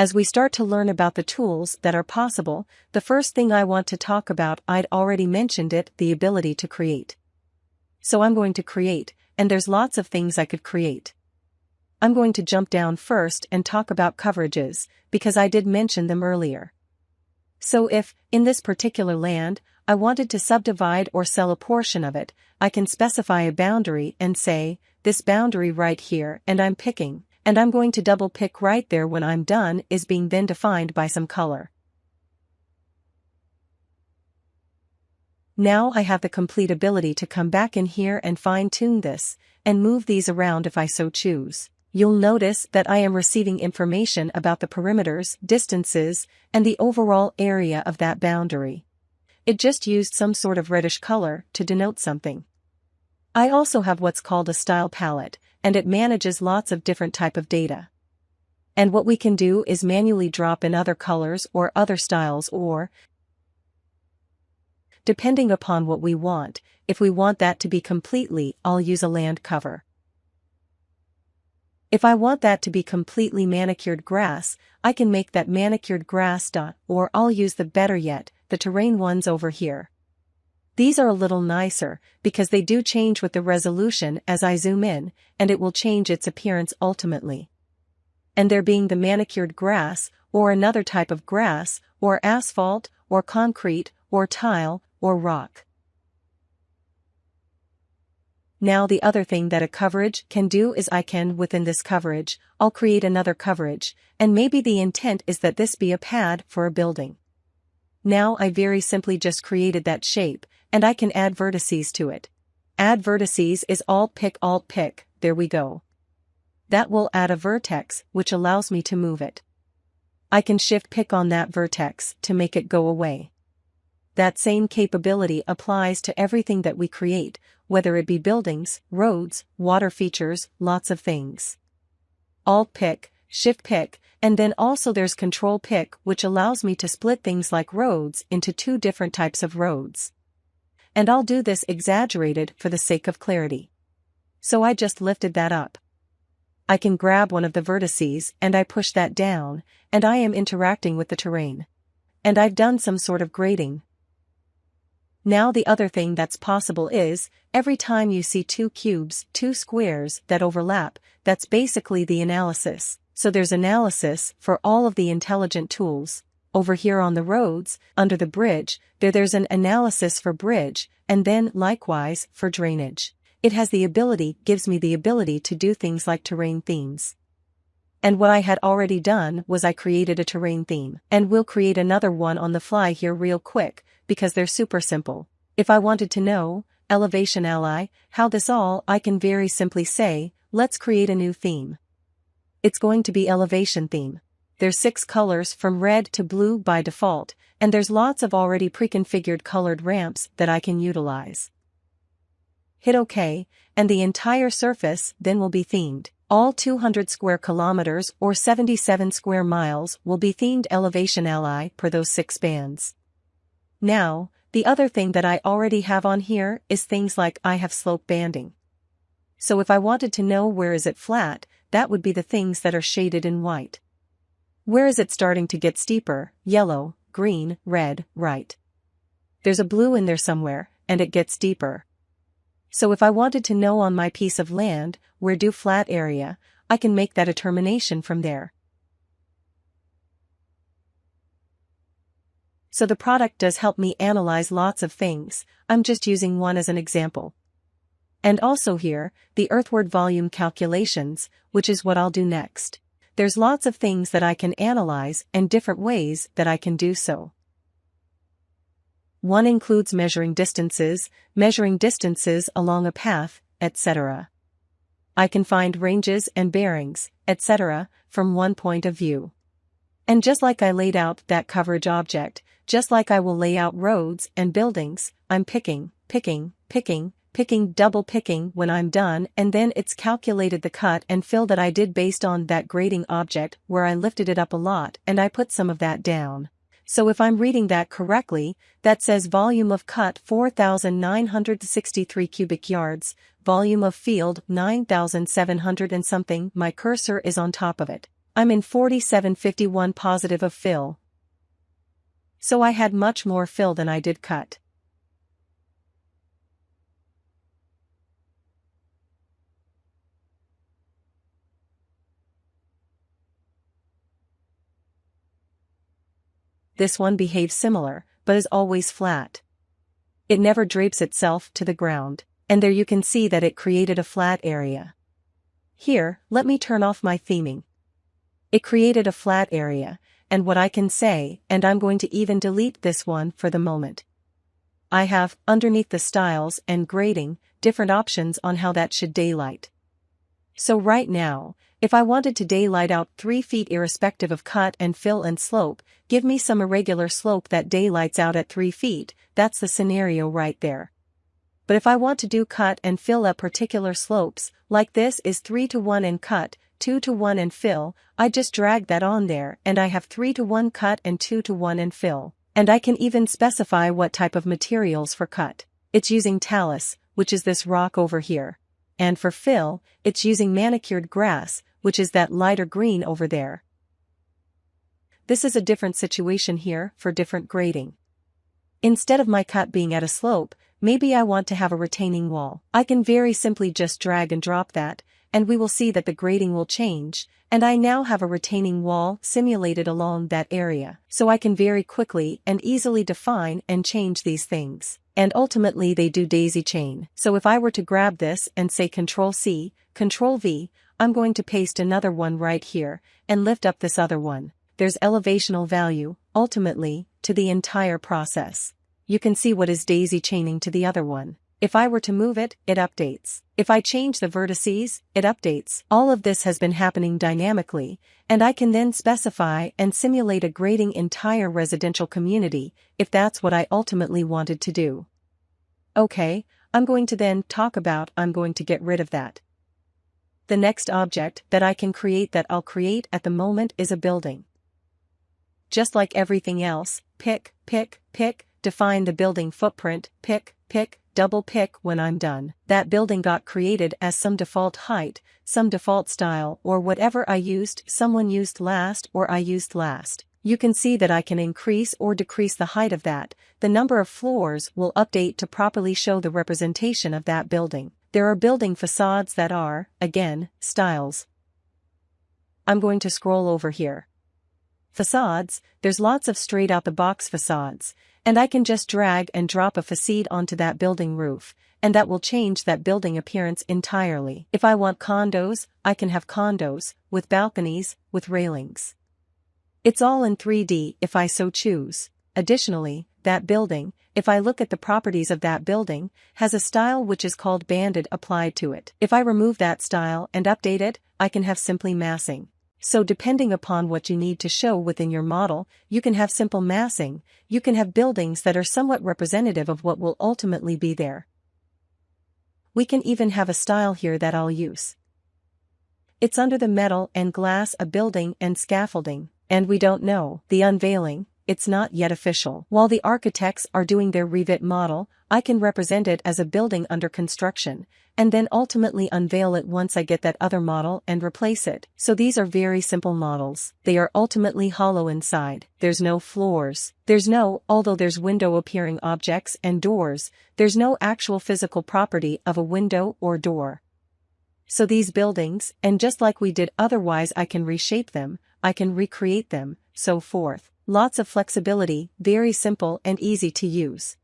As we start to learn about the tools that are possible, the first thing I want to talk about, I'd already mentioned it, the ability to create. So I'm going to create, and there's lots of things I could create. I'm going to jump down first and talk about coverages, because I did mention them earlier. So if, in this particular land, I wanted to subdivide or sell a portion of it, I can specify a boundary and say, this boundary right here, and I'm picking, and I'm going to double pick right there when I'm done is being then defined by some color. Now I have the complete ability to come back in here and fine-tune this, and move these around if I so choose. You'll notice that I am receiving information about the perimeters, distances, and the overall area of that boundary. It just used some sort of reddish color to denote something. I also have what's called a style palette, and it manages lots of different type of data. And what we can do is manually drop in other colors or other styles, or, depending upon what we want, if we want that to be completely, I'll use a land cover. If I want that to be completely manicured grass, I can make that manicured grass dot, or I'll use the better yet, the terrain ones over here. These are a little nicer, because they do change with the resolution as I zoom in, and it will change its appearance ultimately. And there being the manicured grass, or another type of grass, or asphalt, or concrete, or tile, or rock. Now the other thing that a coverage can do is I can, within this coverage, I'll create another coverage, and maybe the intent is that this be a pad for a building. Now I very simply just created that shape, and I can add vertices to it. Add vertices is Alt-Pick, there we go. That will add a vertex, which allows me to move it. I can Shift-Pick on that vertex to make it go away. That same capability applies to everything that we create, whether it be buildings, roads, water features, lots of things. Alt-Pick, Shift-Pick, and then also there's Control-Pick, which allows me to split things like roads into two different types of roads. And I'll do this exaggerated for the sake of clarity. So I just lifted that up. I can grab one of the vertices and I push that down, and I am interacting with the terrain. And I've done some sort of grading. Now the other thing that's possible is, every time you see two cubes, two squares that overlap, that's basically the analysis. So there's analysis for all of the intelligent tools. Over here on the roads, under the bridge, there's an analysis for bridge, and then likewise for drainage. It has the ability, gives me the ability to do things like terrain themes. And what I had already done was I created a terrain theme, and we'll create another one on the fly here real quick, because they're super simple. If I wanted to know, elevation ally, how this all, I can very simply say, let's create a new theme. It's going to be elevation theme. There's 6 colors from red to blue by default, and there's lots of already pre-configured colored ramps that I can utilize. Hit OK, and the entire surface then will be themed. All 200 square kilometers or 77 square miles will be themed elevation ally per those 6 bands. Now, the other thing that I already have on here is things like I have slope banding. So if I wanted to know where is it flat, that would be the things that are shaded in white. Where is it starting to get steeper? Yellow, green, red, right. There's a blue in there somewhere, and it gets deeper. So if I wanted to know on my piece of land, where do flat area, I can make that determination from there. So the product does help me analyze lots of things, I'm just using one as an example. And also here, the earthward volume calculations, which is what I'll do next. There's lots of things that I can analyze and different ways that I can do so. One includes measuring distances along a path, etc. I can find ranges and bearings, etc., from one point of view. And just like I laid out that coverage object, just like I will lay out roads and buildings, I'm picking, double picking when I'm done, and then it's calculated the cut and fill that I did based on that grading object where I lifted it up a lot and I put some of that down. So if I'm reading that correctly, that says volume of cut 4,963 cubic yards, volume of field 9,700 and something, my cursor is on top of it. I'm in 4751 positive of fill. So I had much more fill than I did cut. This one behaves similar, but is always flat. It never drapes itself to the ground, and there you can see that it created a flat area. Here, let me turn off my theming. It created a flat area, and what I can say, and I'm going to even delete this one for the moment. I have, underneath the styles and grading, different options on how that should daylight. So right now, if I wanted to daylight out 3 feet irrespective of cut and fill and slope, give me some irregular slope that daylights out at 3 feet, that's the scenario right there. But if I want to do cut and fill at particular slopes, like this is 3:1 in cut, 2:1 in fill, I just drag that on there and I have 3:1 cut and 2:1 in fill. And I can even specify what type of materials for cut. It's using talus, which is this rock over here. And for fill, it's using manicured grass, which is that lighter green over there. This is a different situation here for different grading. Instead of my cut being at a slope, maybe I want to have a retaining wall. I can very simply just drag and drop that, and we will see that the grading will change, and I now have a retaining wall simulated along that area. So I can very quickly and easily define and change these things. And ultimately they do daisy chain. So if I were to grab this and say Ctrl+C, Ctrl+V, I'm going to paste another one right here, and lift up this other one. There's elevational value, ultimately, to the entire process. You can see what is daisy chaining to the other one. If I were to move it, it updates. If I change the vertices, it updates. All of this has been happening dynamically, and I can then specify and simulate a grading entire residential community, if that's what I ultimately wanted to do. Okay, I'm going to then talk about I'm going to get rid of that. The next object that I can create that I'll create at the moment is a building. Just like everything else, pick, define the building footprint, pick, double pick when I'm done. That building got created as some default height, some default style or whatever I used, someone used last or I used last. You can see that I can increase or decrease the height of that. The number of floors will update to properly show the representation of that building. There are building facades that are, again, styles. I'm going to scroll over here. Facades, there's lots of straight out the box facades. And I can just drag and drop a facade onto that building roof, and that will change that building appearance entirely. If I want condos, I can have condos, with balconies, with railings. It's all in 3D if I so choose. Additionally, that building, if I look at the properties of that building, has a style which is called banded applied to it. If I remove that style and update it, I can have simply massing. So depending upon what you need to show within your model, you can have simple massing, you can have buildings that are somewhat representative of what will ultimately be there. We can even have a style here that I'll use. It's under the metal and glass a building and scaffolding, and we don't know, the unveiling, it's not yet official. While the architects are doing their Revit model, I can represent it as a building under construction, and then ultimately unveil it once I get that other model and replace it. So these are very simple models. They are ultimately hollow inside. There's no floors. Although there's window appearing objects and doors, there's no actual physical property of a window or door. So these buildings, and just like we did otherwise I can reshape them, I can recreate them, so forth. Lots of flexibility, very simple and easy to use.